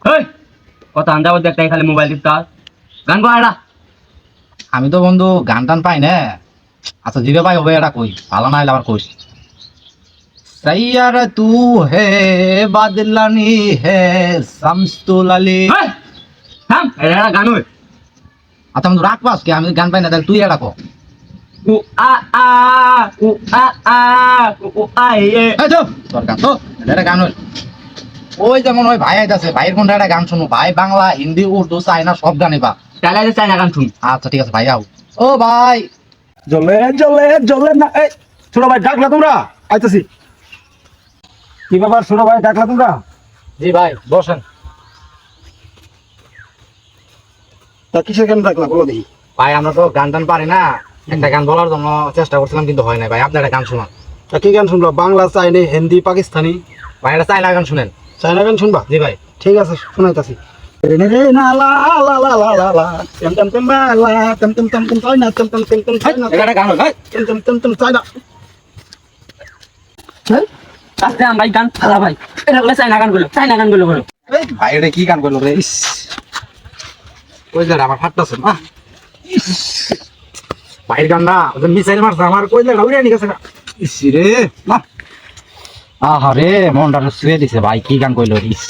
হেই কত আন্দাজ দেখতাই খালি মোবাইল টিপতা গান কো আড়া আমি তো বন্ধু গান টান পাই না। আচ্ছা জিবে ভাই হবে এটা কই ভালো না হলে আবার কইস সাইয়ারা তু হে বাদলানি হে শামসুল আলী। হেই থাম এটা গান হই আচ্ছা বন্ধু রাখ পাস কি আমি গান পাই না তাহলে তুই এটা কো। উ আ আ উ আ আ উ আ এ এই তো তোর গান তো এটা গান হই ওই যেমন ওই ভাই আইতাছে ভাইয়ের কোনটা একটা গান শুনবো ভাই বাংলা হিন্দি উর্দু চাইনা সব গানই বা। তাহলে যে চাই না গান শুন আচ্ছা ঠিক আছে ভাই আও ও ভাই জ্বলে জ্বলে জ্বলে না এই ছোট ভাই ডাকলা তোমরা আইতাছি কি ব্যাপার ছোট ভাই ডাকলা তোমরা জি ভাই বসেন। তা কিসের কেন ডাকলা বলো দেখি ভাই আমরা তো গান টান পারি না একটা গান বলার জন্য চেষ্টা করছিলাম কিন্তু হয় নাই ভাই আপনি একটা গান শোনান। তা কি গান শুনবা বাংলা চাইনি হিন্দি পাকিস্তানি ভাই এটা চাইনা গান শুনেন। চাইনা গান শুনবা জি ভাই ঠিক আছে শোনাইতাছি রে রে না লা লা লা লা লা লা তেম তেম তেম বা লা তেম তেম তেম তেম চাইনা তেম তেম তেম তেম চাইনা এটা একটা গান হয় ভাই। তেম তেম তেম তেম চাইনা আস্তে আম ভাই গান ফালা ভাই এটা বলে চাই না গান গুলো বলো এই ভাই এটা কি গান কইলো রে ইস কই যা আমার ফাটতাছে না ভাইয়ের গান না ওজন মিসাইল মারছে আমার কই যা উড়ে নি গেছে ইস রে না আহারে মনটা ছুঁয়ে দিছে ভাই কি গান কইলো ইস